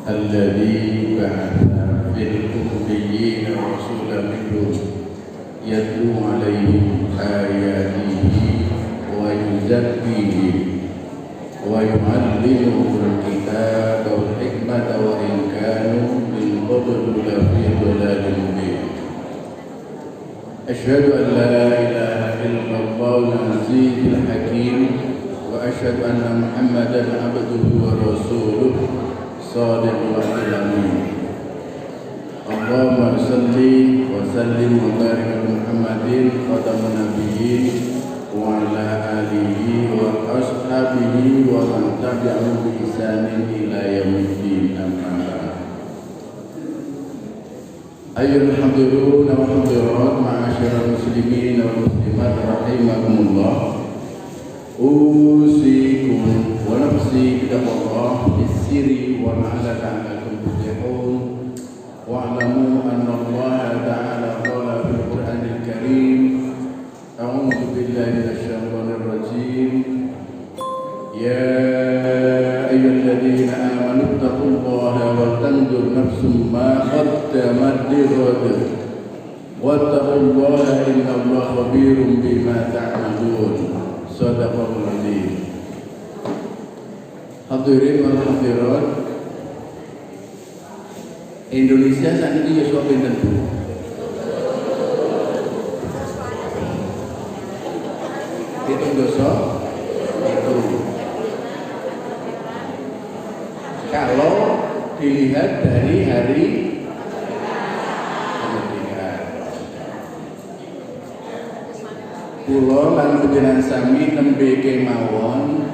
الذي بعث في الأميين رسولا منهم يتلو عليهم آياته ويزكيهم ويعلمهم الكتاب والحكمة وإن كانوا من قبل لفي ضلال مبين. أشهد أن لا إله إلا الله العزيز الحكيم وأشهد أن محمدا عبده ورسوله صادق الأمين. اللهم صل وسلم وبارك على محمد خاتم النبيين وعلى آله وأصحابه ومن تبعهم بإحسان إلى يوم الدين. أما بعد. أيها الحاضرون والحاضرات معاشر المسلمين والمسلمات رحمكمullah. أوصيكم ونفسي بتقوى الله بالسر والعلن لعلكم تفلحون. واعلموا أن الله تعالى قال في القرآن الكريم: أعوذ بالله من الشيطان الرجيم. يا أيها الذين آمنوا اتقوا الله ولتنظر نفس ما قدمت لغد واتقوا الله إن الله خبير بما تعملون. Sadaqallahul Azim. Hadirin wal hadirat, Indonesia saat ini yuswa pinten Bu? Hitung dosa itu. Kalau dilihat dari hari kemerdekaan, kula lan panjenengan sami nembe kemawon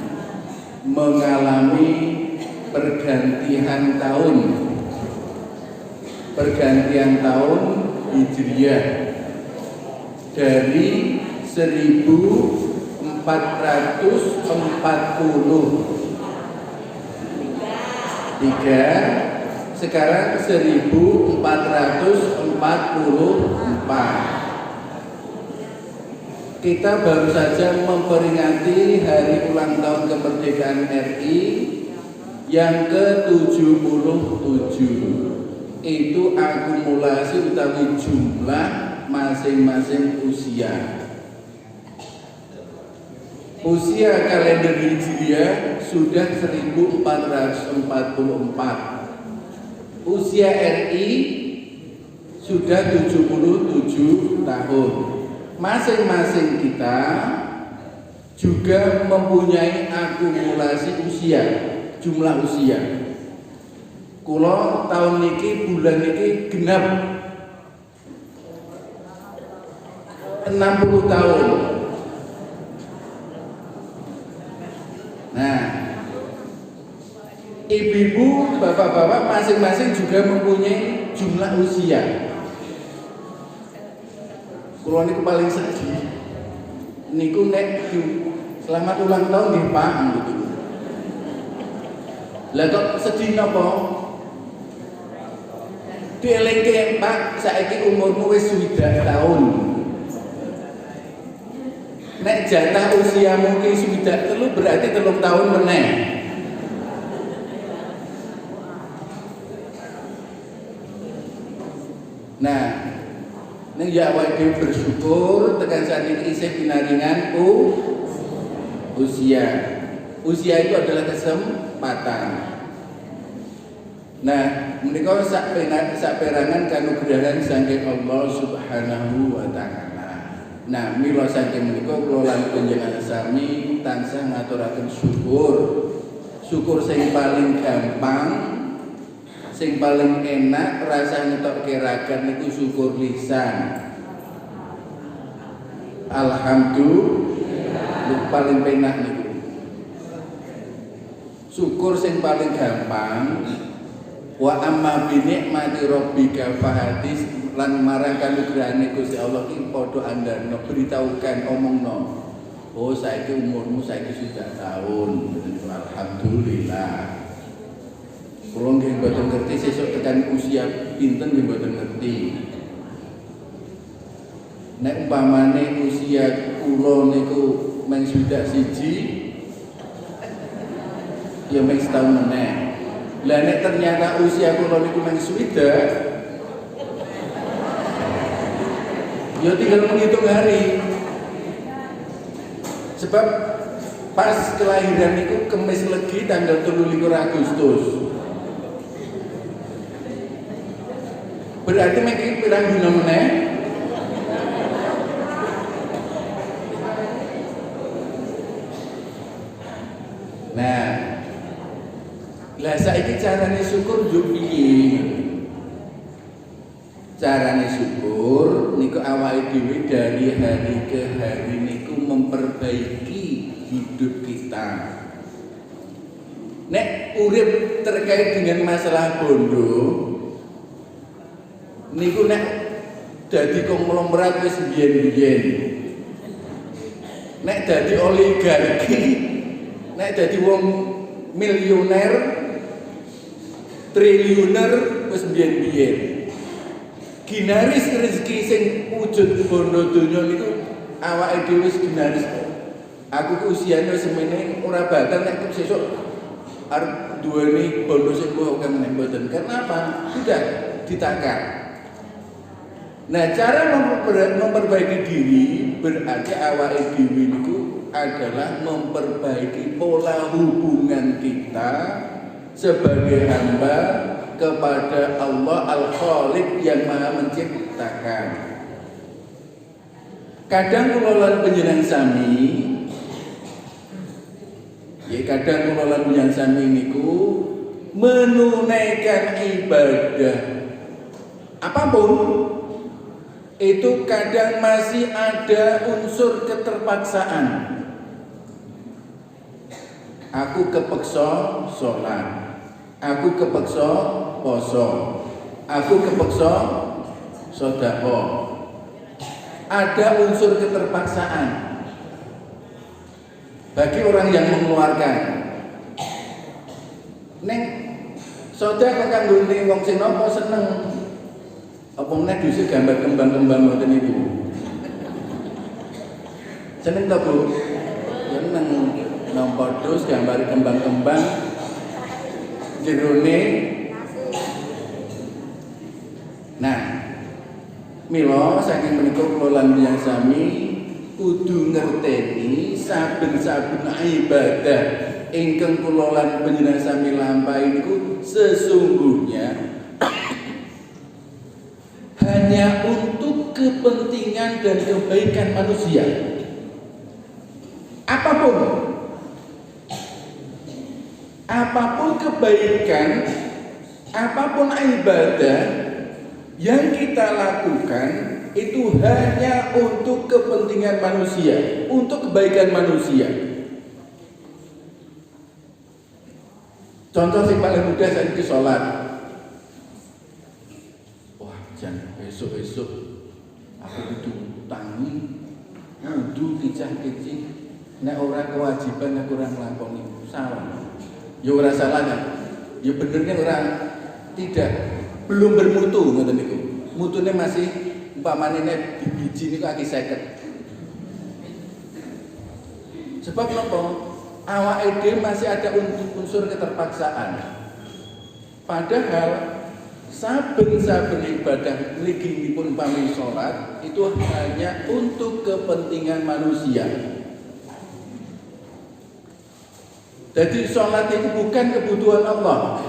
mengalami pergantian tahun Hijriah dari 1443 sekarang 1444. Kita baru saja memperingati hari ulang tahun kemerdekaan RI yang ke-77. Itu akumulasi utawi jumlah masing-masing usia. Usia kalender Hijriah sudah 1444. Usia RI sudah 77 tahun. Masing-masing kita juga mempunyai akumulasi usia, jumlah usia. Kula tahun niki bulan niki genap 60 tahun. Nah, ibu-ibu, bapak-bapak masing-masing juga mempunyai jumlah usia. Kulo niku paling sedih. Niku nek selamat ulang tahun nggih Pak gitu. Lah kok sedih napa? Dielingke Pak, saiki umurmu wis 7 tahun. Nek jatah usiamu ki 3 berarti 3 tahun meneh. Nah, ning ya awake bersyukur tekan saat ini isih pinaringan usia. Usia itu adalah kesempatan. Nah, menika sak perangan kanugrahan saking Allah Subhanahu wa taala. Nah, mila saking menika kula lan panjenengan sami tansah ngaturaken syukur. Syukur sing paling gampang, sing paling enak rasane tok keragan niku syukur lisan. Alhamdulillah paling penak niku. Syukur sing paling gampang. Wa amma bi nikmati rabbika fahadis, lan marang kanugrahane Gusti Allah ki padha andharna beritahukan omongno. Oh saiki umurmu saiki sudah tahun. Alhamdulillah. Kula nggih mboten ngerti sesuk tekan usia pinten nggih mboten ngerti. Nek umpamane usia kula niku mung swidak siji ya mung setahun meneh. Lah nek ternyata usia kula niku mung swidak, ya tinggal menghitung hari. Sebab pas kelahiran niku Kemis Legi tanggal 23 Agustus. Berarti mungkin pirang dina meneh? Nah, lah saiki carane syukur yo piye? Carane syukur niku awake dhewe dari hari ke hari niku memperbaiki hidup kita. Nek urip terkait dengan masalah bondo niku nek dadi konglomerat wis biyen-biyen. Nek dadi oligarki, nek dadi wong miliuner, triliuner wis biyen-biyen. Ginaris rezeki sing wujud bondo donya niku awake dhewe wis ginaris. Aku ku usiane semene ora bakal nek sesuk arep duweni bondo sing kok meneh mboten. Kenapa? Sudah ditakar. Nah, cara memperbaiki diri berarti awake dhewe niku adalah memperbaiki pola hubungan kita sebagai hamba kepada Allah Al-Khaliq yang Maha Menciptakan. Kadang kula lan panjenengan sami, kadang kula lan panjenengan sami niku menunaikan ibadah apapun itu kadang masih ada unsur keterpaksaan. Aku kepeksa sholat, aku kepeksa poso, aku kepeksa sedekah. Ada unsur keterpaksaan bagi orang yang mengeluarkan. Neng sedekah kanggo wong sing napa seneng. Apa meneh dhisik gambar kembang-kembang ngoten niku. Seneng ta, Bu? Seneng nampa dus gambar kembang-kembang jerone. Nah, mila saking menika kula lan tiyang sami kudu ngerteni saben-saben ibadah ingkang kula lan panjenengan sami lampahi niku sesungguhnya hanya untuk kepentingan dan kebaikan manusia. Apapun kebaikan, apapun ibadah yang kita lakukan itu hanya untuk kepentingan manusia, untuk kebaikan manusia. Contoh yang paling mudah saat itu sholat. Wah, jangan besok-besok aku kudu tangi, kudu kicah-kicing. Nek ora kewajiban aku ora nglakoni, salah. Ya ora salah kan? Ya bener kan ora tidak belum bermutu ngoten niku. Mutune masih umpamane nek di biji niku akeh 50. Sebab napa? Awake dhewe masih ada unsur keterpaksaan. Padahal saben-saben ibadah mliginipun umpami salat itu hanya untuk kepentingan manusia. Jadi sholat itu bukan kebutuhan Allah.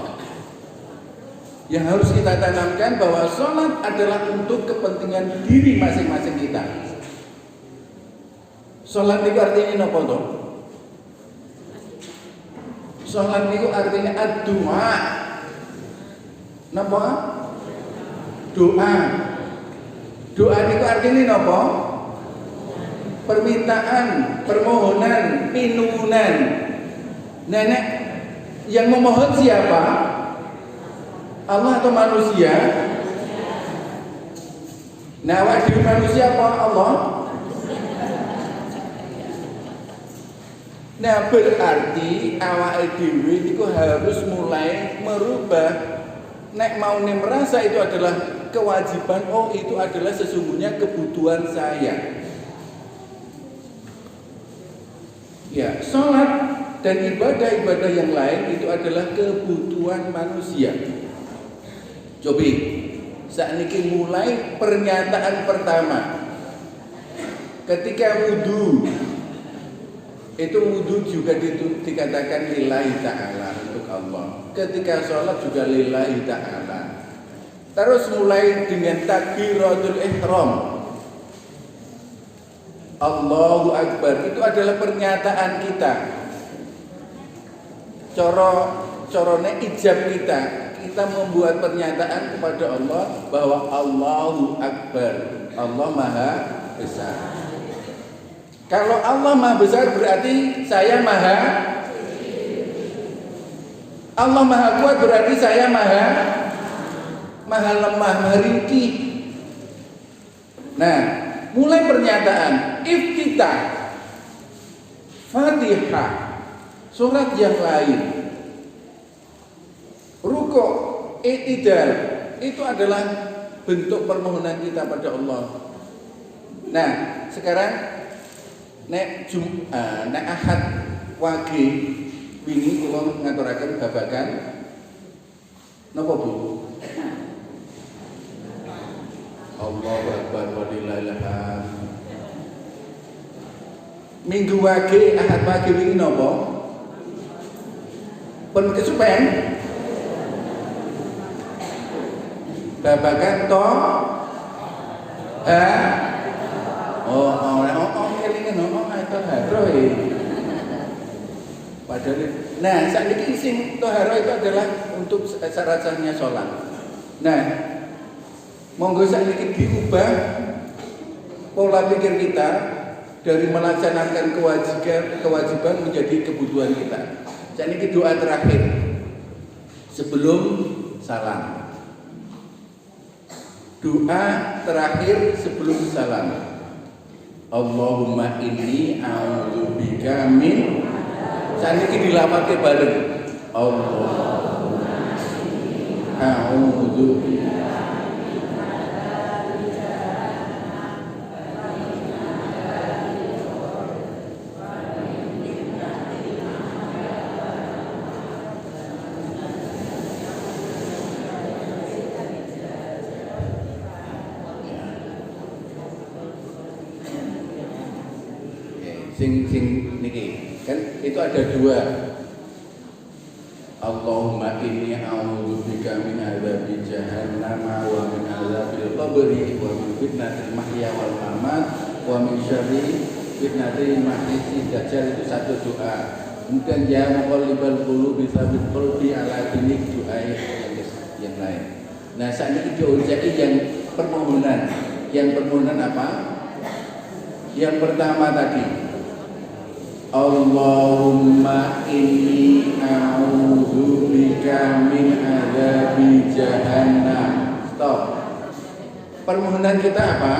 Yang harus kita tanamkan bahwa sholat adalah untuk kepentingan diri masing-masing kita. Sholat itu artinya apa toh? Sholat itu artinya ad-doa. Napa? Doa. Doa itu artinya apa? Permintaan, permohonan, pinunan. Nenek yang memohon siapa? Allah atau manusia? Nah, wajib manusia apa Allah? Nah, berarti awake dhewe niku harus mulai merubah. Nek mau merasa itu adalah kewajiban, oh itu adalah sesungguhnya kebutuhan saya. Ya, sholat dan ibadah-ibadah yang lain itu adalah kebutuhan manusia. Coba saat ini mulai pernyataan pertama. Ketika wudu, itu wudu juga dikatakan lillahi ta'ala, untuk Allah. Ketika sholat juga lillahi ta'ala. Terus mulai dengan takbiratul ihram, Allahu Akbar, itu adalah pernyataan kita. Corone ijab kita membuat pernyataan kepada Allah bahwa Allahu Akbar, Allah Maha Besar. Kalau Allah Maha Besar berarti saya Allah Maha Kuat berarti saya maha lemah, maha ringkih. Nah, mulai pernyataan iftitah, Fatihah, surat yang lain, rukuk, i'tidal, itu adalah bentuk permohonan kita pada Allah. Nah, sekarang nek Ahad wage wingi kula ngaturaken babagan napa Bu? Allahu Akbar walillahil hamd. Minggu wage Ahad wage wingi napa? Pun kesupen babagan to kelingan ayat Toharo. Padahal nah saat ini sing Toharo itu adalah untuk syarat-syaratnya sholat. Nah, monggo saat ini diubah pola pikir kita dari melaksanakan kewajiban menjadi kebutuhan kita. Saat ini doa terakhir sebelum salam. Doa terakhir sebelum salam. Allahumma inni a'udzubika min, saniki dilapake bareng. Allahumma inni a'udzubika sing niki kan itu ada dua. Allahumma inni a'udzubika min adzabi jahannam wa min adzabil qabri wa min fitnatil mahya wal mamat wa min syarri fitnatil mahyi dajjal. Itu satu doa. Kemudian ya muqallibal qulubi tsabbit qalbi ala dinik, doa yang lain. Nah, saat ini diucapkan yang permohonan. Yang permohonan apa? Yang pertama tadi, Allahumma inni a'udzubika min adzabi jahannam. Stop. Permohonan kita apa?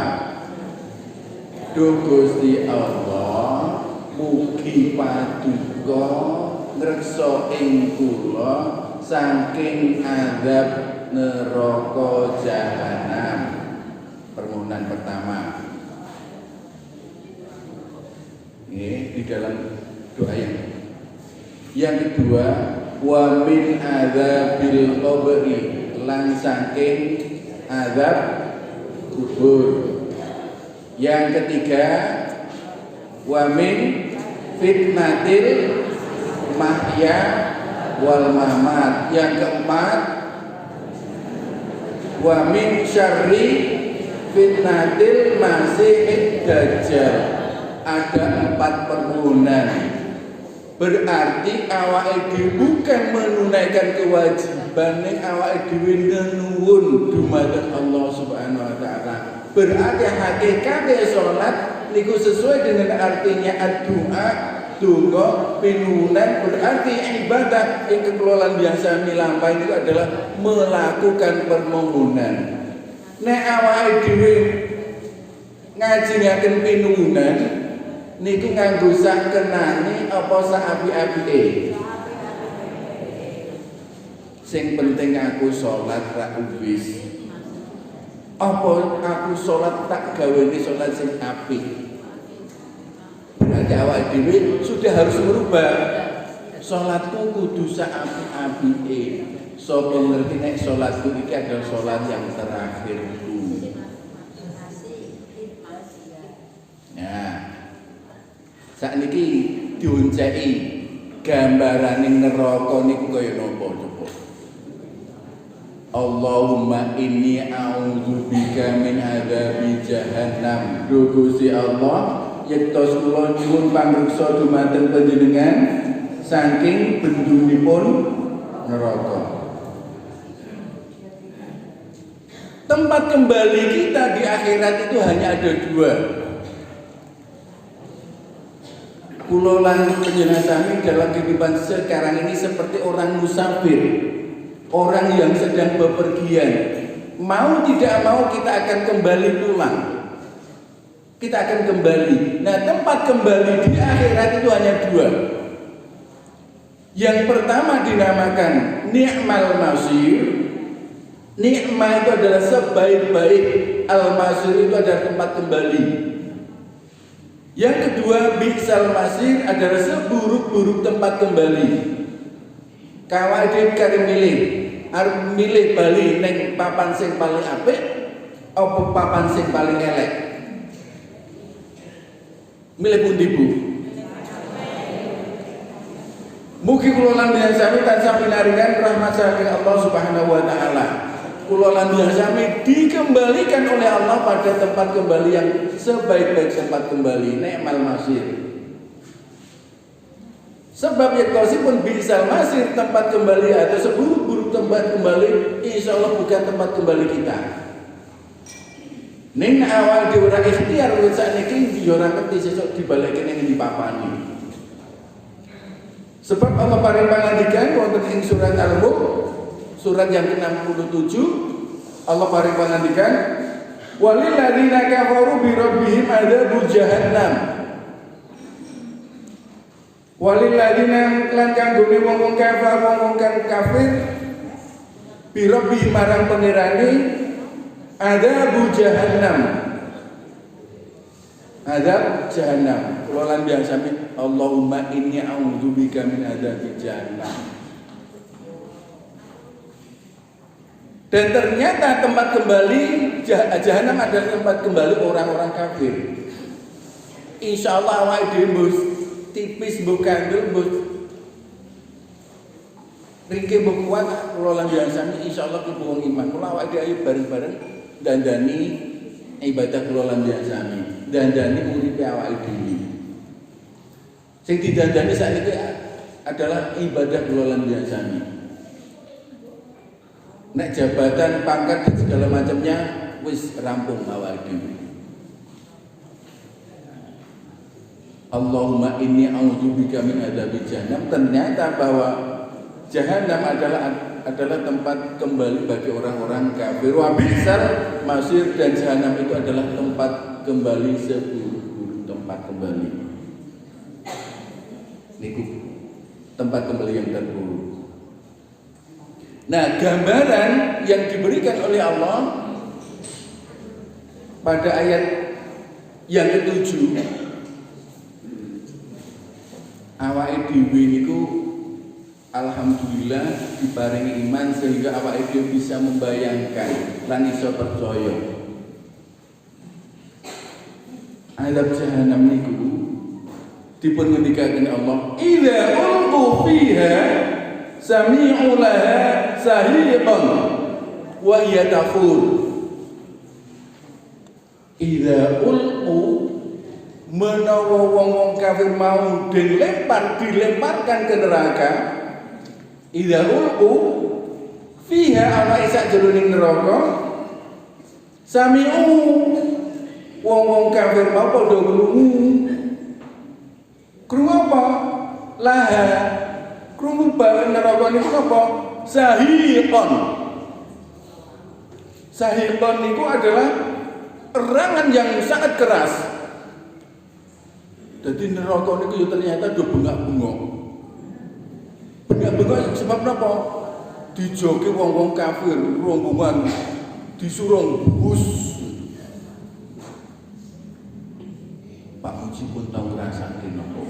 Duh Gusti Allah, mugi paduka ngreksa ing kula saking azab neraka jahanam. Permohonan pertama. Di dalam doa yang kedua, wa min adzabil qabri, lan saking azab kubur. Yang ketiga, wa min fitnatil mahya wal mamat. Yang keempat, wa min syarri fitnatil masihid dajjal. Ada 4 permohonan. Berarti awake dhewe bukan menunaikan kewajiban ning awake dhewe nuwun dumateng Allah Subhanahu wa taala. Berarti hakikate salat niku sesuai dengan artinya ad-du'a, donga, pinuwunan. Berarti ibadah yang kekelolaan biasa milampah itu adalah melakukan permohonan. Nek awake dhewe ngajengaken pinuwunan niku nganggo sak kenane apa sak api-apike. Sing penting aku salat ra wis. Apa aku salat tak gawene salat sing apik. Berarti awake dhewe sudah harus merubah. salatku kudu saapik-apike. Sapa ngerti nek salatku iki adalah salat yang terakhirku. Nah, sakniki dionceki gambarane neraka niku kaya napa coba? Allahumma inni a'udzubika min adzabi jahannam. Duh Gusti Allah, yektos kula nyuwun pangreksa dumateng panjenengan saking bendunipun neraka. Tempat kembali kita di akhirat itu hanya ada dua. Kula lan panjenengan sami dalam kehidupan sekarang ini seperti orang musafir, orang yang sedang bepergian. Mau tidak mau kita akan kembali pulang. Kita akan kembali. Nah, tempat kembali di akhirat itu hanya dua. Yang pertama dinamakan ni'mal masir. Nikmah itu adalah sebaik-baik, al-masir itu adalah tempat kembali. Yang kedua, bi'sal masir adalah seburuk-buruk tempat kembali. Kawaidin kari milih bali neng papan sing paling apik apa papan sing paling elek? Milih pundi Bu? Mugi kula lan sami tansah pinaringan rahmat saking Allah Subhanahu wa taala. Kula lan sami dikembalikan oleh Allah pada tempat kembali yang sebaik-baik tempat kembali, ni'mal masir. Sebab yaktosipun bisal masir tempat kembali atau seburuk-buruk tempat kembali, insya Allah bukan tempat kembali kita. Ning awal diura ikhtiar wis sakniki yo ora ngerti sesuk dibalekke ning ndi papane. Sebab Allah paring pangandikan wonten ing surat Al-Mulk surat yang ke-67 Allah paring pangandikan walil ladzina kafaru bi rabbihim adzabul jahannam. Walil ladzina lan kanggone wong-wong kafir wong-wong kafir bi rabbihim marang pangerane adzabul jahannam. Adzab jahannam. Kula lan biasa Allahumma inni a'udzubika min adzabil jahannam. Dan ternyata tempat kembali jahannam adalah tempat kembali orang-orang kafir. Insya Allah awake dhewe mbus tipis mbok kandel mbus ringke mbok kuat kula lan biasa insya Allah ki wong iman. Kula awake dhewe bareng-bareng dandani ibadah kula lan biasa dandani uripe awake dhewe. Sing didandani saiki adalah ibadah kula lan biasane. Nek jabatan, pangkat dan segala macamnya wis rampung awake dhewe. Allahumma inni a'udzubika min adzabil jahannam. Ternyata bahwa jahannam adalah tempat kembali bagi orang-orang kafir. Wa bi'sal masir, dan jahannam itu adalah tempat kembali seburuk-buruk tempat kembali. Niku tempat kembali yang terburuk. Nah, gambaran yang diberikan oleh Allah pada ayat yang ke-7, awake dhewe niku alhamdulillah diparingi iman sehingga awake dhewe bisa membayangkan lan iso percaya. Azab jahannam niku dipun ngendikaken Allah, idza ulqu fiha sami'u laha sahiqan wa hiya tafur. Idza ulqu, menawa wong-wong kafir mau dilemparkan ke neraka, idza ulqu fiha ana sak jroning neraka, sami'u wong-wong kafir mau padha krungu apa? Laha krungu balen neraka niku apa? Sahiqon. Sahiqon niku adalah erangan yang sangat keras. Jadi neraka niku yo ternyata do bengak-bengok. Bengak-bengok sebab napa? Dijoki wong-wong kafir, rombongan disuruh bus. Pak Muji pun tahu ngrasake napa.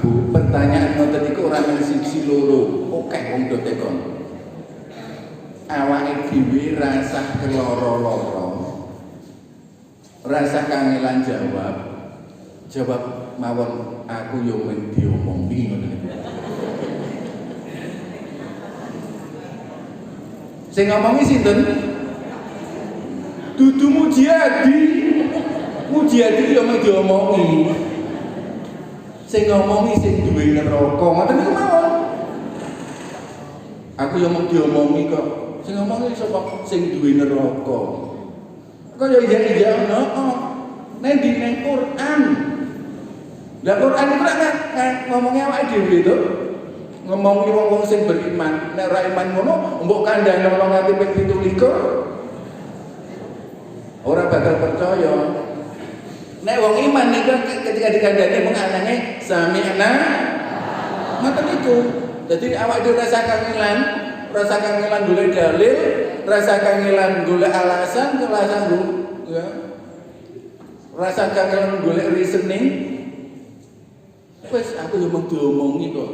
Bu, pertanyaan ngoten niku ora mung siji loro, akeh wong do tekon. Awake dhewe rasa keloro-loro. Rasa kangelan jawab mawon aku yo mung diomongi ngoten niku. Sing ngomongi sinten? Dudu Mujiadi. Mujiadi yo mung diomongi. Sing ngomongi sing duwe neraka, ngoten niku mawon. Aku yo mung diomongi kok. Sing ngomongi sapa? Sing duwe neraka. Kaya iya-iya ono. Nek di Quran. Lah Quran iku nek ngomongi awake dhewe to. Ngomongi wong-wong sing beriman. Nek ora iman ngono, mbok kandhane wong nganti ping 17. Ora bakal percaya. Nek wong iman niku ketika dikandhani mung anane sami'na ngoten niku. Dadi awake dhewe rasa kangelan golek dalil, rasa kangelan golek alasan, ya. Rasa kangelan golek reasoning. Wes aku yo mung diomongi kok.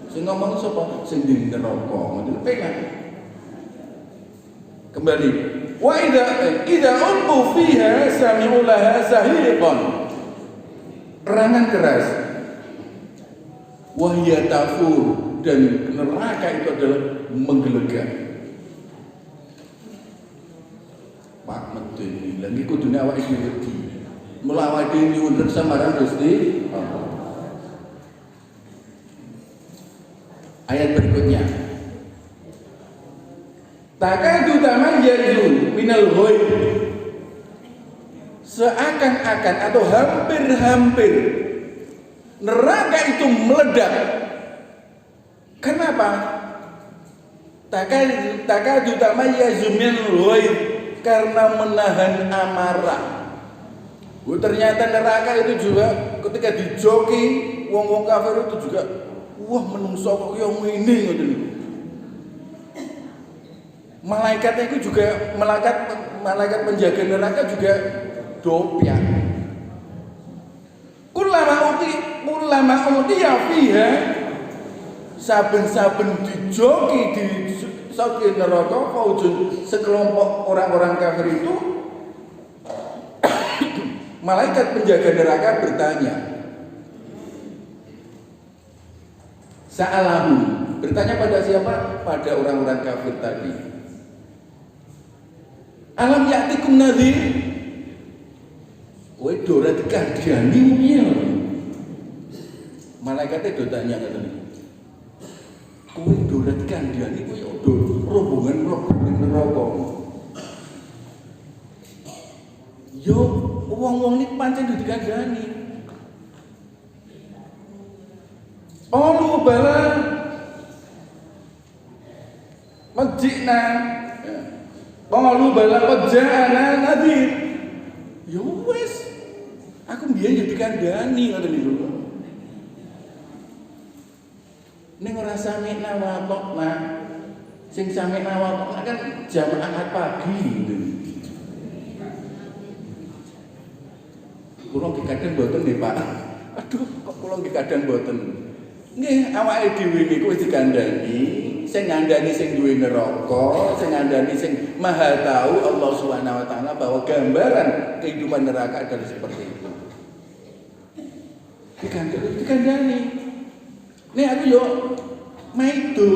Sing ngomong sapa? Sing di neraka. Ngoten pengen. Kembali. Wa idza ulqu fiha sami'u laha sahiqan. Erangan keras. Wa hiya tafur, dan neraka itu adalah menggelegak. Pak medeni lha iki kudune awake dhewe wedi. Mula awake dhewe nyuwun reksa marang Gusti Allah. Ayat berikutnya. Takadu tamayyazu minal ghaib. Seakan-akan atau hampir-hampir neraka itu meledak. Kenapa? Takadu tamayyazu minal ghaib, karena menahan amarah. Ternyata neraka itu juga ketika dijoki wong-wong kafir itu juga wah menungso kok yo ngene ngoten niku. Malaikatnya itu juga malaikat penjaga neraka juga dopiak. Kullama utiya fiha, saben-saben dijoki di saking neraka faujun, sekelompok orang-orang kafir itu malaikat penjaga neraka bertanya. Sa'alahu, bertanya pada siapa? Pada orang-orang kafir tadi. Alam ya'tikum nadhir. Kowe ora dikandhani piye? Malaikate do tanya ngoten. Kowe ora dikandhani kowe do rombongan neraka. Yo wong-wong niki pancen do dikandhani. Qalu bala majina. Qalu bala qajana nadhir. Ya wis, aku mbiyen yo dikandhani ngoten niku. Ning ora samina watokna. Sing samina watokna kan jam 4 pagi gitu. Kula nggih kadang mboten nggih Pak. Aduh, kok kula nggih kadang mboten. Nggih, awake dhewe niku wis dikandhani, sing ngandhani sing duwe neraka, sing ngandhani sing Maha Tahu Allah Subhanahu wa taala bahwa gambaran kehidupan neraka adalah seperti itu. Dikandhani. Nih aku yo maido.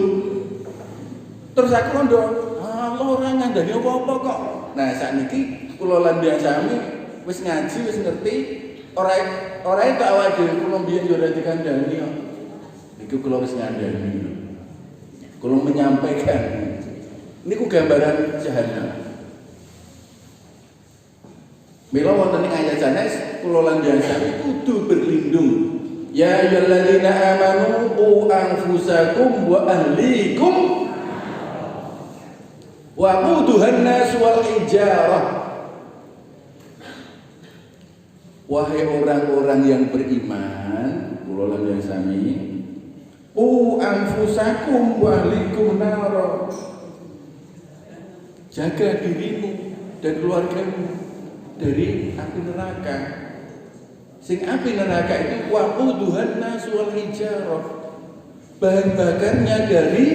Terus aku kondo, Allah ora ngandhani apa-apa kok. Nah, sakniki kula lan biasane wis ngaji, wis ngerti, ora itu awake dhewe kula mbiyen yo ora dikandhani kok. Niku kula wis ngandhani. Kula menyampaikan niku gambaran jahanam. Mila wonten ing ayat sanes kula lan biasane kudu berlindung. Ya ayyuhalladzina amanu qu anfusakum wa ahlikum wa quduhan nas wal hijarah. Wahai orang-orang yang beriman, kula lan biasane anfusakum wa ahlikum nara. Jaga dirimu dan keluargamu dari api neraka. Sing api neraka itu waquduhan nas wal hijarah. Bahan bakarnya dari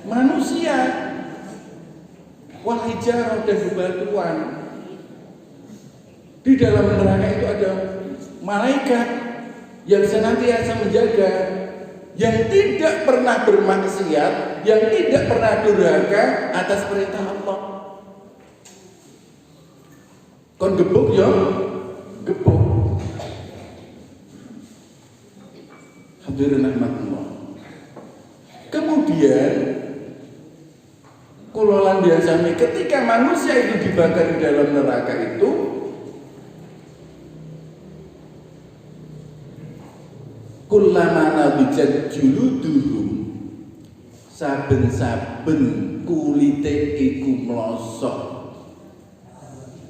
manusia. Wal hijarah dan bebatuan. Di dalam neraka itu ada malaikat yang senantiasa menjaga, yang tidak pernah bermaksiat, yang tidak pernah durhaka atas perintah Allah. Kon gebuk ya, gebuk. Hadirin rahmatullah. Kemudian kulolan biasa ketika manusia itu dibakar di dalam neraka itu, kullama nabijat juluduhum, saben-saben kulite iku mlosok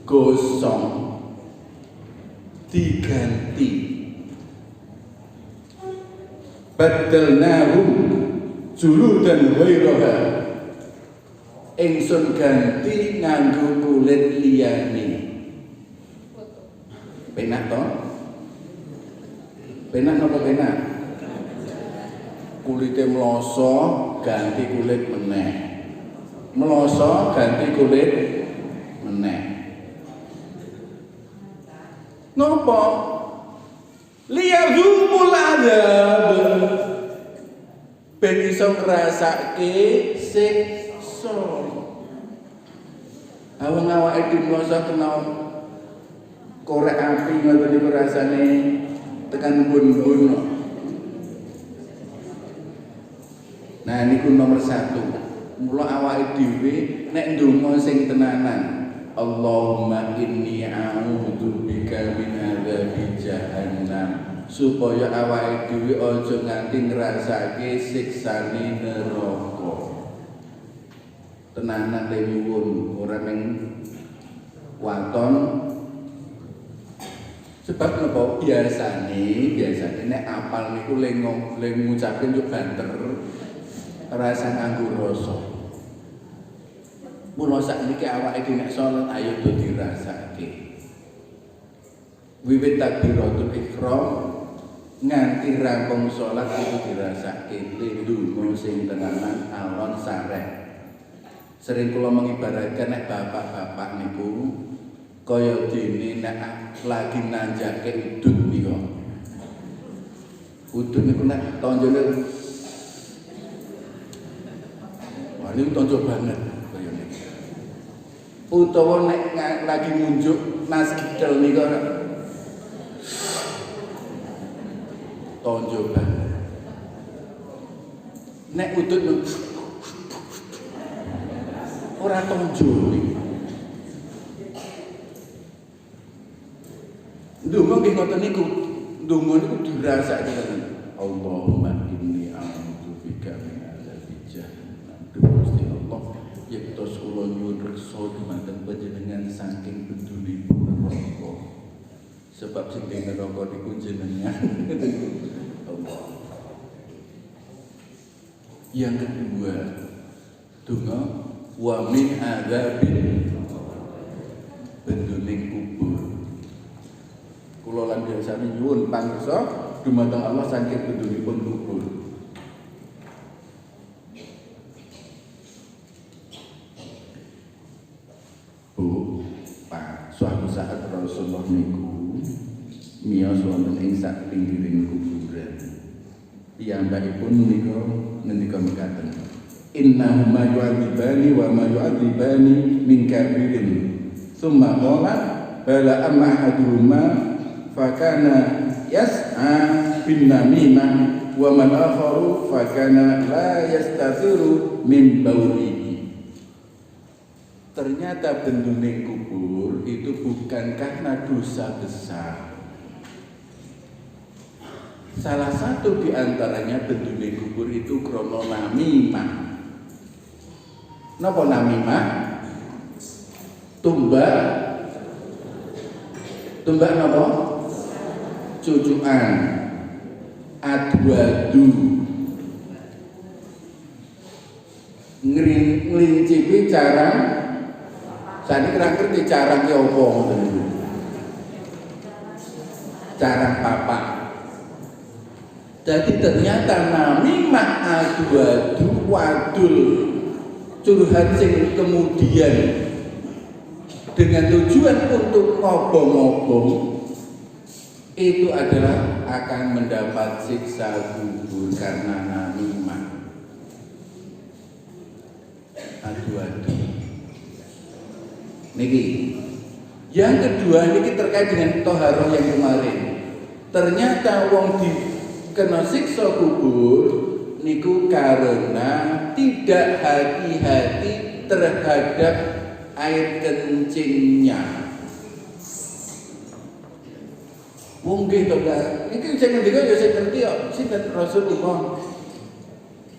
gosong diganti badalnahum juludan ghairaha, ingsun ganti nganggo kulit liyane. Penak to? Penak napa penak? Kulite mloso ganti kulit meneh. Mloso ganti kulit meneh. Napa? Liyadzumul adzab. Ben iso ngrasake siksa. Awang awake dhewe mloso kena korek api ngoten niku rasane tekan bun-bun. Nah niku nomor 1. Mula awake dhewe nek ndonga sing tenanan, Allahumma inni a'udzubika min adzabi jahannam, supaya awake dhewe aja nganti ngrasake siksane neraka. Tenanan le nyuwun ora ning waton. Sebab napa biasane nek apal niku le ngucapke yo banter rasa nganggo rasa. Mula sakniki awake dhewe nek salat ayo do dirasake. Wiwit takbiratul ihram nganti rampung salat itu dirasake lindungo sing tenanan alon sareh. Sering kula mengibaratkan nek bapak-bapak niku kaya dene nek lagi nanjake udut niku. Udut niku nek tonjone wah niku tonjol banget kaya niku. Utawa nek lagi munjuk nas kidal niku tonjol banget. Nek udut niku ora tonjol niku. Ndonga nggih ngoten niku. Ndonga niku dirasake ngoten. Allahumma inni a'udzubika min adzabi jahannam. Gusti Allah, yektos kula nyuwun reksa dumateng panjenengan saking bedulipun neraka. Sebab sing ing neraka niku jenengan. Allah. Yang kedua, donga wa min adzabil benduning kubur. Kula lan biasa nyuwun pangreksa dumateng Allah saking bedulipun kubur. Bu, Pak, suatu saat Rasulullah niku miyos wonten ing sak pinggiring kuburan. Piyambakipun niku ngendika mekaten. Innahuma yu'adzibani wa ma yu'adzibani min kabirin. Tsumma qala bala amma ahaduhuma fakana yas'a bin namimah wa man akharu fakana la yastatiru min baulihi. Ternyata benduning kubur itu bukan karena dosa besar. Salah satu di antaranya benduning kubur itu krana namimah. Napa namimah? Tumbak napa? Cucukan, adu-adu, ngelincipi carang. Saya kira ngerti carang ki apa ngoten niku. cara papa. Jadi ternyata namimah adu-adu wadul curhat sing kemudian dengan tujuan untuk ngobong-ngobong itu adalah akan mendapat siksa kubur karena namimah adu-adu. Niki. Yang kedua niki terkait dengan toharoh yang kemarin. Ternyata wong dikena siksa kubur niku karena tidak hati-hati terhadap air kencingnya. Mungkin to Kak. Iki sing ngendika ya sing ngerti kok. Sinten Rasulullah.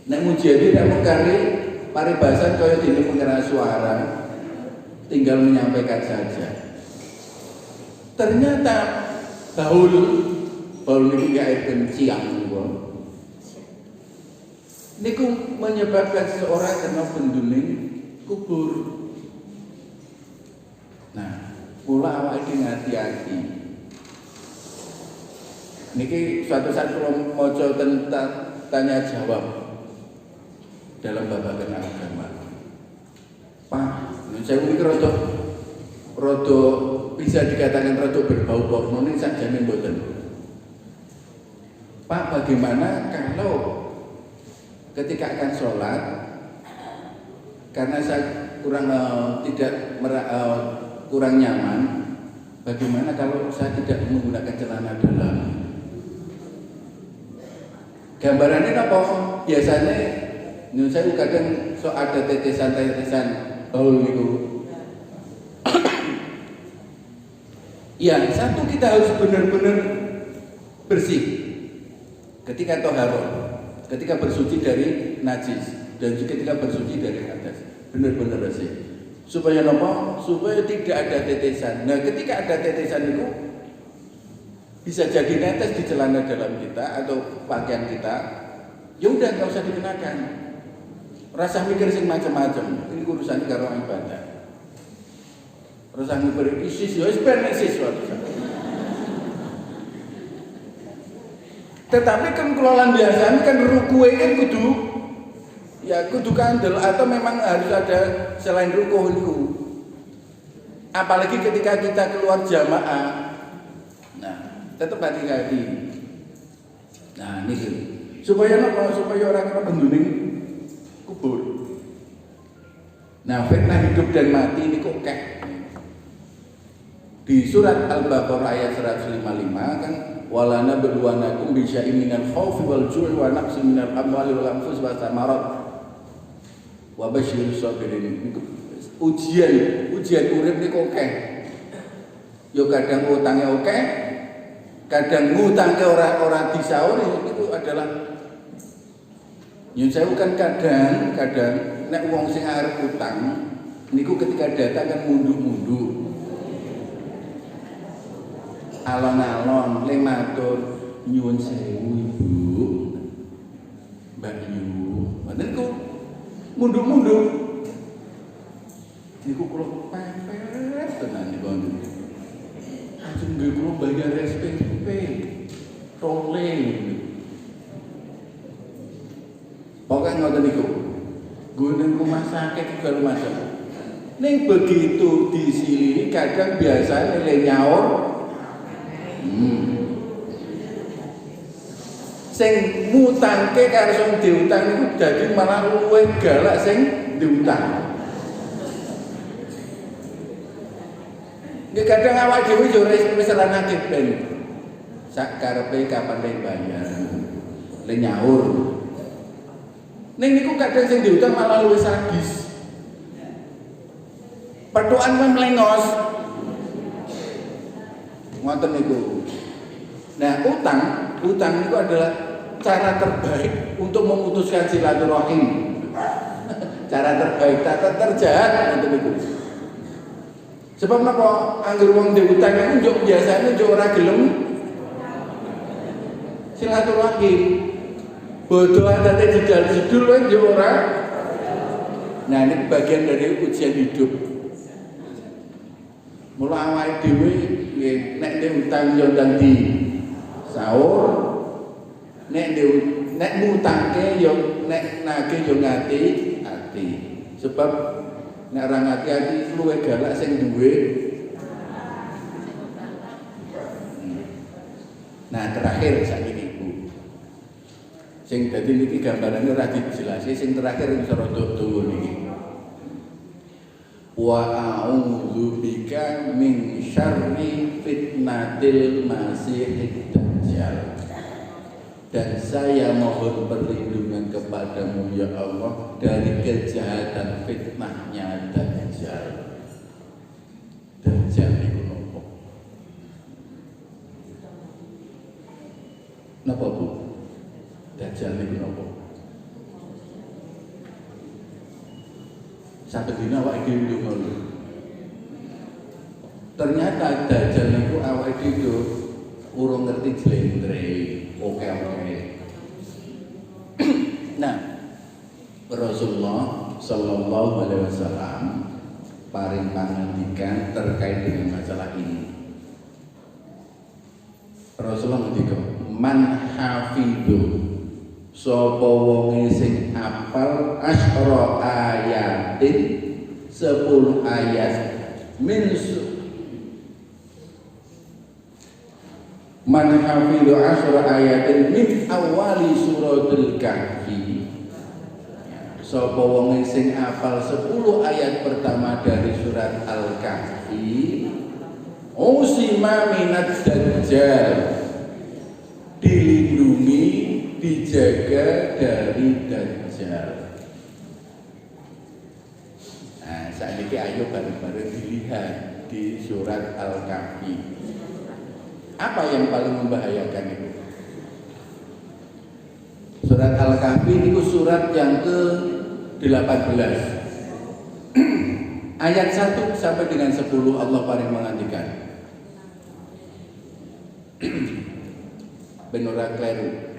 Nek mujiadi nek mengkari paribasan kaya dene pengeras suara. Tinggal menyampaikan saja. Ternyata baul niku air kencing niku menyebabkan seseorang kena benduning kubur. Nah, mula awak iki hati-hati. Niki suatu saat kalau maca tentang tanya jawab dalam babagan agama. Pak, saya mungkin rodo bisa dikatakan rodo berbau porno ini sakjane mboten. Pak, bagaimana kalau ketika akan sholat karena saya kurang nyaman, bagaimana kalau saya tidak menggunakan celana dalam? Gambarannya apa? Biasanya saya kadang ada tetesan baul itu. Yang satu kita harus benar-benar bersih ketika toharoh, ketika bersuci dari najis dan juga ketika bersuci dari hadas, benar-benar bersih. Supaya apa? Supaya tidak ada tetesan. Nah, ketika ada tetesan itu bisa jadi netes di celana dalam kita atau pakaian kita, ya udah nggak usah dikenakan. Rasa mikir sing macam-macam. Ini urusan karo ibadah. Rasa mikir isis, ya wis ben isis wae. Tetapi kan kelolaan biasa kan rukuhe kan kudu kandel atau memang harus ada selain rukuh itu. Apalagi ketika kita keluar jamaah. Nah, tetap hati-hati. Nah, ini supaya orang kena benduning kubur. Nah, fitnah hidup dan mati ini kok kayak di surat Al-Baqarah ayat 155 kan walana berduanakum bisya'in minal khaufi wal ju'i wa naqsin minal amwali wal anfus wa thamarat wa basyirus sabirin. Ujian urip niku akeh. Yo kadang utange akeh, kadang ngutangke ora disaur itu adalah yen saya kan kadang nek wong sing arep utang niku ketika datang kan mundur-mundur. Alon-alon le matur nyuwun sewu Ibu. Mbak Yu. Niku mundur-mundur. Niku kula pepet tenan niku. Ajeng nggih kula bayar SPP. Toleng. Pokoke ngoten niku. Gunung rumah sakit segala macam. Ning begitu disilili kadang biasa nilai nyaur. Sing ngutangke karo sing diutang iku dadi malah luwih galak sing diutang. Nggih kadang awak dhewe yo wis ora nagih ben. Sak karepe kapan le bayar. Le nyaur. Ning niku kadang sing diutang malah luwih sadis. Petukan men mlengos. Ngoten niku. Nah, utang itu adalah cara terbaik untuk memutuskan silaturahim. Cara terbaik, tata terjahat ngoten niku. Sebab napa angger wong diutang iku njuk biasane njuk ora gelem silaturahim. Bodoh adate jedal-jedul wae njuk ora. Nah, ini bagian dari ujian hidup. Mula awake dhewe nggih nek utang yo ndang di sahur, nek mutangke yo nek nagih yo ngati ati. Sebab nek ora ngati ati luwih galak sing duwe. Nah terakhir saiki niku. Sing dadi niki gambarane ora dijelasi, sing terakhir iso rada dawa niki. Wa a'udzu bika min syarri fitnatil masiihid dajjal. Dan saya mohon perlindungan kepadamu ya Allah dari kejahatan fitnahnya Dajjal. Dajjal itu nopo? Napa Bu? Dajjal itu nopo? Sampai dina awake dhewe ndonga lho. Ternyata Dajjal niku awake dhewe urung ngerti jlentre. Oke. Nah, Rasulullah Sallallahu Alaihi Wasallam paring pangandikan terkait dengan masalah ini. Rasulullah ngendika, man hafidhu sapa wonge sing apal asyra ayatin 10 ayat min man hafidhu asyra ayatin min awali suratul kahfi. Sapa wong sing apal 10 ayat pertama dari surat Al-Kahfi, usima minad dajjal, dilindungi, dijaga dari dajjal. Nah, saat ini ayo bareng-bareng dilihat di surat Al-Kahfi. Apa yang paling membahayakan itu? Surat Al-Kahfi itu surat yang ke-18. Ayat 1 sampai dengan 10 Allah paling mengantikan. Benora kleru.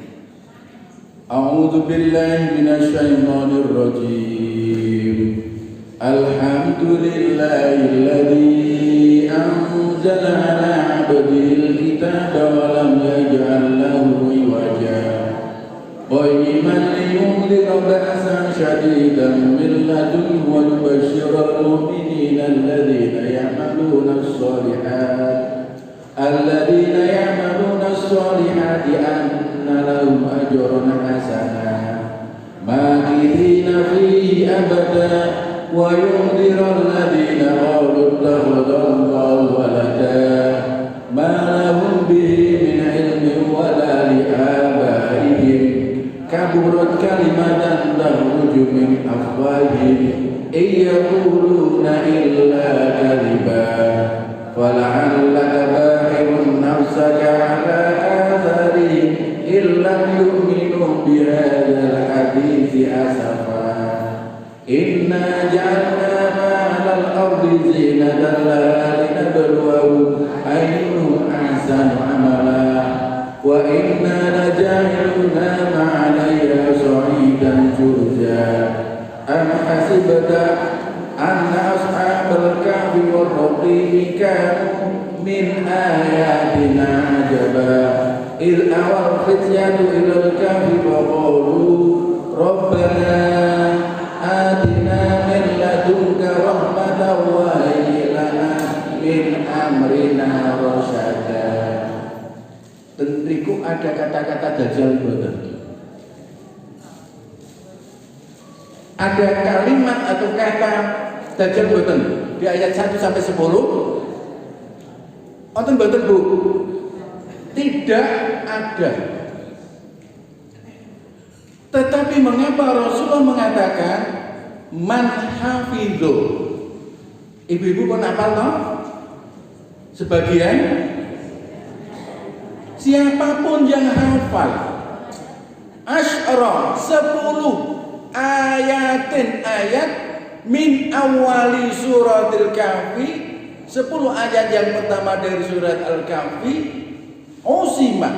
A'udzu billahi minasyaitonir rajim. Alhamdulillahilladzi anzala 'ala 'abdihil kitaba wa lam yaj'al lahu 'iwaja. Qayyiman liyunzira ba'san shadidan min ladunhu wa yubashshira al-mu'minina alladhina ya'maluna as-solihati anna lahum ajran hasana makithina fihi abada wa yunzira alladhina qalu ittakhadallahu walada ma lahum bihi min ilmin wala li abaihim kaburat kalimatan takhruju min afwahihim yaquluna illa kadhiba fala'allaka ba'i'un nafsaka 'ala atharihim illam yu'minu bihadzal hadithi asafa inna ja'alna ma'al ardi zinatan laha linabluwahum ayyuhum ahsanu amala wa inna laja'iluna ma'alayha sa'idan jurja am hasibta anna ashabal kahfi wal raqim kanu min ayatina ajaba il awal fityatu ilal kahfi wa qalu rabbana atina min ladunka rahmatan wa hayyi lana min amrina rasyada. Tentriku ada kata-kata dajjal boten. Ada kalimat atau kata dajjal boten di ayat 1 sampai 10. Wonten boten Bu? Tidak ada. Tetapi mengapa Rasulullah mengatakan man hafidhu? Ibu-ibu pun hafal toh? Sebagian siapapun yang hafal asyra 10 ayatin ayat min awali suratil kahfi 10 ayat yang pertama dari surat Al-Kahfi usima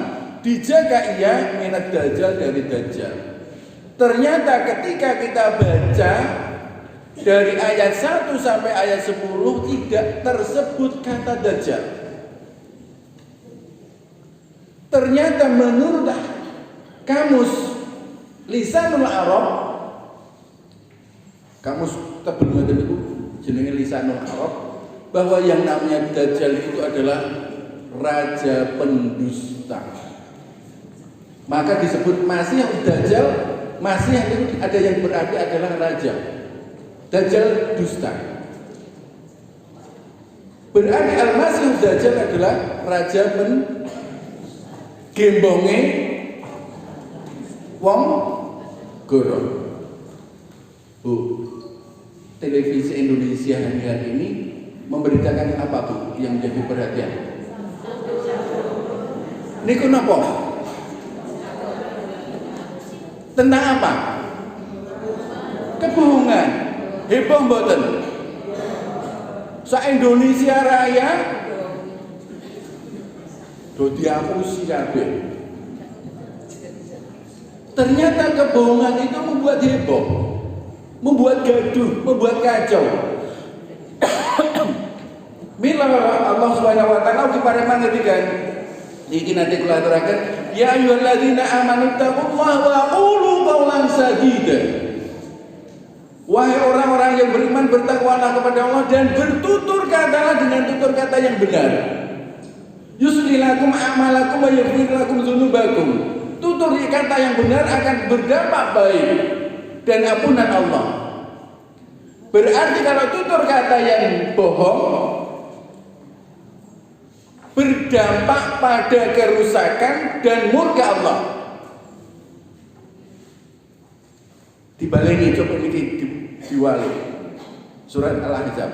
dijaga ia minat dajjal dari dajjal. Ternyata ketika kita baca dari ayat 1 sampai ayat 10 tidak tersebut kata dajjal. Ternyata menurut kamus Lisanul Arab, kamus tebel itu jenenge Lisanul Arab, bahwa yang namanya Dajjal itu adalah raja pendusta. Maka disebut Masih Dajjal. Masih itu ada yang berarti adalah raja. Dajjal dusta. Berarti Al-Masih Dajjal adalah raja gembonge wong goro. Bu, televisi Indonesia hari ini memberitakan apa Bu yang menjadi perhatian? Niku napa? Tentang apa? Kebohongan. Heboh mboten? Indonesia Raya do diapusi kabeh. Ternyata kebohongan itu membuat heboh, membuat gaduh, membuat kacau. Mila Allah Subhanahu wa taala kepada mangetikan iki nanti kula aturaken, ya ayyuhalladzina amanu taqullaha wa qulu qawlan sadida. Wahai orang-orang yang beriman, bertakwalah kepada Allah dan bertutur katalah dengan tutur kata yang benar. Yuslih lakum a'malakum wa yaghfir lakum dzunubakum. Tutur kata yang benar akan berdampak baik dan ampunan Allah. Berarti kalau tutur kata yang bohong berdampak pada kerusakan dan murka Allah. Dibalengi coba niki diwali. Surat Al-Ahzab.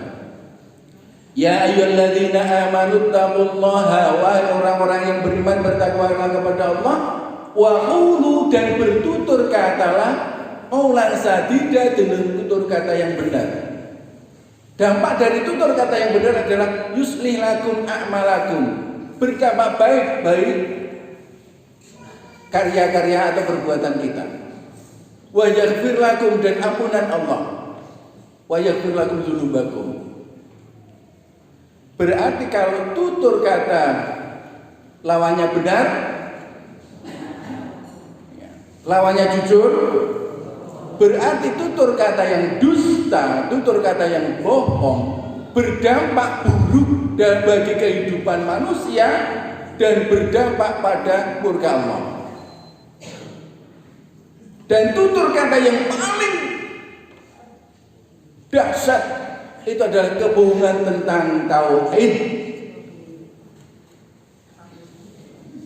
Ya ayyuhalladzina amanu taqullaha, wahai orang-orang yang beriman, bertakwalah kepada Allah, wa qulu, dan bertutur katalah qaulan sadida, dengan tutur kata yang benar. Dampak dari tutur kata yang benar adalah yuslih lakum a'malakum, berdampak baik karya-karya atau perbuatan kita. Wa yaghfir lakum, dan ampunan Allah. Wa yaghfir lakum dzunubakum. Berarti kalau tutur kata lawannya benar, lawannya jujur, berarti tutur kata yang dusta, tutur kata yang bohong berdampak buruk dan bagi kehidupan manusia dan berdampak pada murka Allah. Dan tutur kata yang paling dahsyat itu adalah kebohongan tentang tauhid.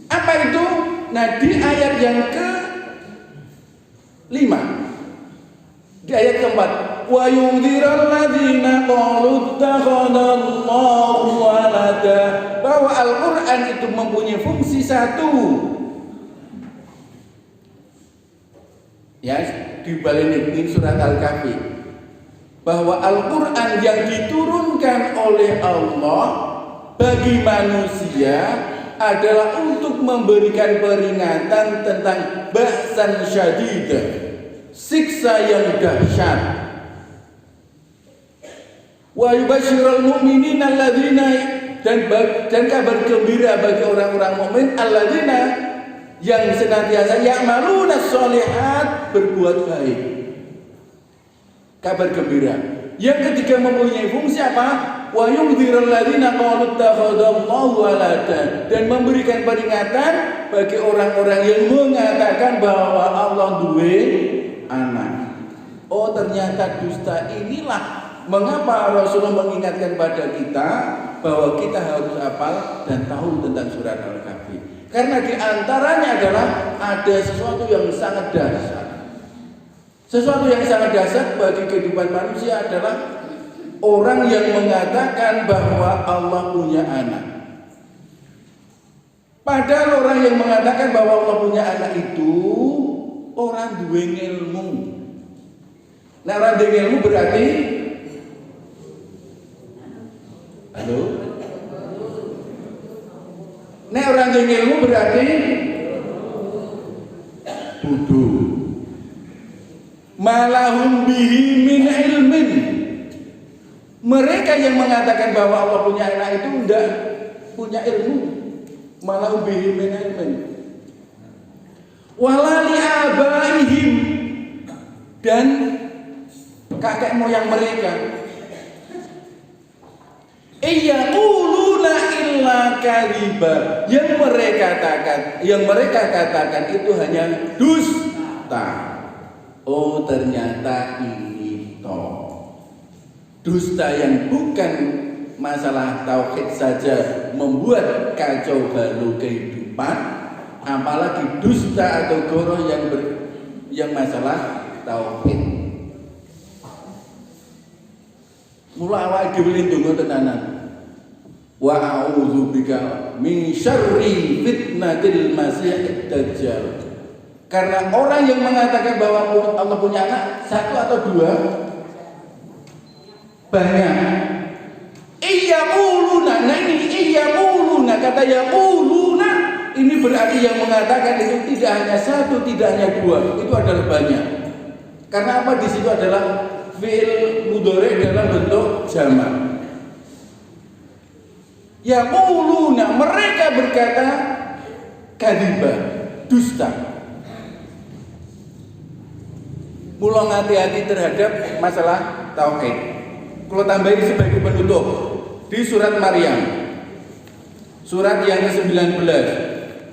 Apa itu? Nah, di ayat yang ke-5, di ayat ke-4, wa yundziral ladzina qalu ittakhadallahu walada, bahwa Al-Qur'an itu mempunyai fungsi satu. Ya, di balik ini surat Al-Kahfi, bahwa Al-Quran yang diturunkan oleh Allah bagi manusia adalah untuk memberikan peringatan tentang ba'san syadidah, siksa yang dahsyat. Wa yubashshirul mu'minina alladzina, dan kabar gembira bagi orang-orang mukmin alladzina yang senantiasa ya'maluna sholihat, berbuat baik. Kabar gembira. Yang ketiga mempunyai fungsi apa? Wa yundzirul ladzina qalu ittakhadallahu walada, dan memberikan peringatan bagi orang-orang yang mengatakan bahwa Allah duwe anak. Oh, ternyata dusta inilah mengapa Rasulullah mengingatkan pada kita bahwa kita harus hafal dan tahu tentang surat Al-Kahfi. Karena di antaranya adalah ada sesuatu yang sangat dahsyat. Sesuatu yang sangat dahsyat bagi kehidupan manusia adalah orang yang mengatakan bahwa Allah punya anak. Padahal orang yang mengatakan bahwa Allah punya anak itu orang duwe ilmu. Nah, orang duwe ilmu berarti halo? Nah, orang duwe ilmu berarti bodoh. Malahum bihi min ilmin. Mereka yang mengatakan bahwa Allah punya anak itu tidak punya ilmu. malah bihim min ilmin walali abaihim, dan kakek moyang mereka iyaquluna illa kadhiba, yang mereka katakan itu hanya dusta. Oh ternyata ini dusta yang bukan masalah tauhid saja membuat kacau balau kehidupan, apalagi dusta atau goroh yang masalah tauhid. Mula awak dhewe ndonga tenanan. Wa a'udzubika min syarri fitnatil masiihid dajjal. Karena orang yang mengatakan bahwa Allah punya anak, satu atau dua? Banyak. Iyaquluna, nah ini iyaquluna, kata yaquluna ini berarti yang mengatakan itu tidak hanya satu, tidak hanya dua, itu adalah banyak. Karena apa? Di situ adalah fi'il mudhari' dalam bentuk jamak. Yaquluna, mereka berkata kadhiba, dusta. Mulai hati-hati terhadap masalah tauhid. Kalau tambahin sebagai penutup di surat Maryam, surat yang ke-19,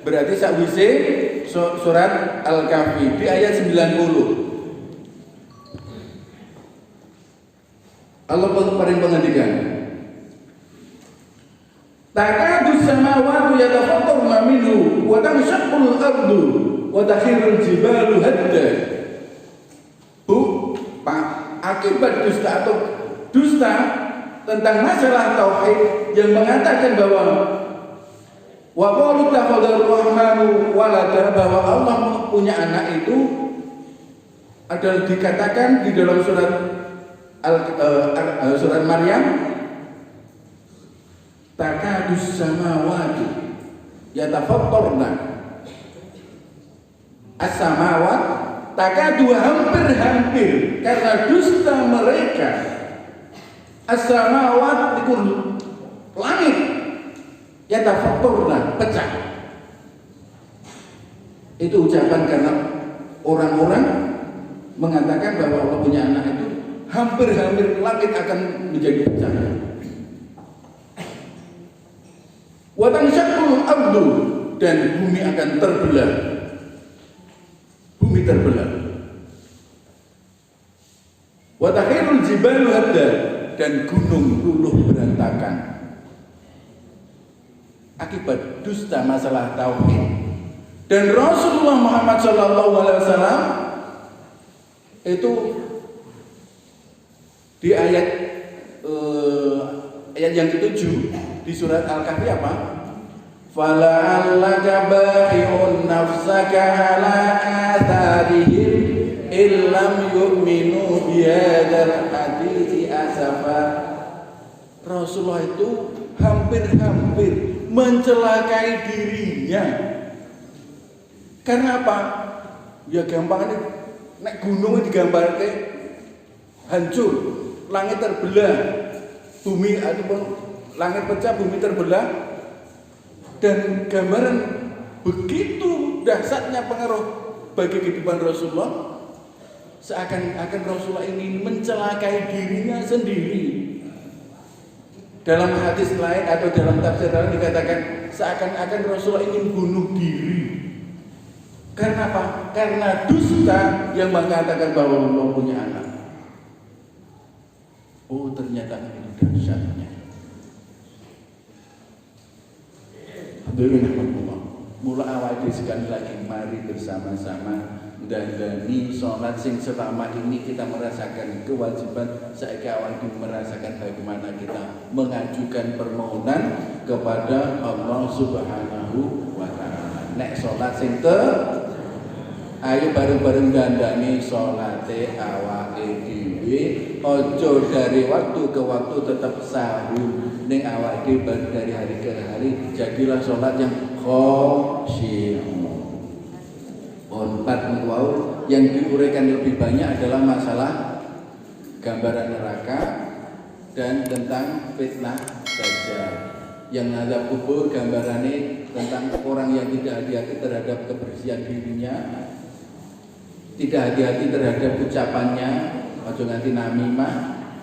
berarti sakwise surat Al-Kahfi di ayat 90. Allah paling pengendikan, takadu samawati yatafattarna minhu wa tanshaqqul ardu wa takhirul jibalu hadda. Akibat dusta atau dusta tentang masalah tauhid yang mengatakan bahwa wa qalu takhadar rahmanu walada, bahwa Allah punya anak itu adalah dikatakan di dalam surat surat Maryam, takadus samawati yatafattarna, as-samawat takadu hampir-hampir karena dusta mereka, as-samawat itu langit, yatafattarna pecah. Itu ucapan karena orang-orang mengatakan bahwa Allah punya anak itu hampir-hampir langit akan menjadi pecah. Wa tanshaqqul ardu, dan bumi akan terbelah. Bumi terbelah. Wa takhirul jibalu hadda, dan gunung luluh berantakan. Akibat dusta masalah tauhid. Dan Rasulullah Muhammad SAW itu di ayat yang ke-7 di surat Al-Kahfi apa? Fala'allaka ba'i'un nafsaka ala atharihim illam yu'minu bihadzal hadithi asafa. Rasulullah itu hampir-hampir mencelakai dirinya. Karena apa? Ya gampang ini, nek gunung digambarke hancur, langit terbelah, bumi ataupun langit pecah, bumi terbelah, dan gambaran begitu dahsyatnya pengaruh bagi kehidupan Rasulullah, seakan-akan Rasulullah ini mencelakai dirinya sendiri. Dalam hadis lain atau dalam tafsir lain dikatakan seakan-akan Rasulullah ingin bunuh diri. Karena apa? Karena dusta yang mengatakan bahwa Allah punya anak. Oh ternyata itu dahsyatnya. Alhamdulillah. Mula awal sekali lagi mari bersama-sama dandani sholat sing selama ini kita merasakan kewajiban, saiki awal merasakan bagaimana kita mengajukan permohonan kepada Allah Subhanahu wa taala. Nek sholat sing ayo bareng-bareng dandani sholate awake dhewe, ojo dari waktu ke waktu tetap sahur ning awake dhewe dari hari ke hari. Jadilah sholat yang khosyi'un. Empat niku yang diuraikan lebih banyak adalah masalah gambaran neraka dan tentang fitnah dajjal. Yang azab kubur gambarannya tentang orang yang tidak hati-hati terhadap kebersihan dirinya, tidak hati-hati terhadap ucapannya, ojo nganti namimah,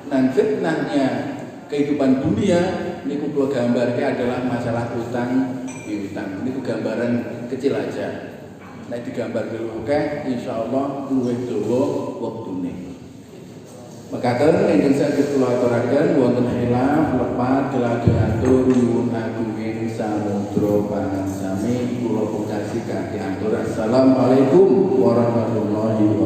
dan fitnahnya kehidupan dunia. Ini kulo gambarnya adalah masalah utang piutang. Ini gambaran kecil aja. Nah digambar dulu kan, insya Allah luwih dawa waktune. Mekaten ingkang saged kula aturaken wonten khilaf lepat kelajeng atur nyuwun agunging samudra pangarsami kula pungkasi kanthi atur assalamualaikum warahmatullahi wabarakatuh.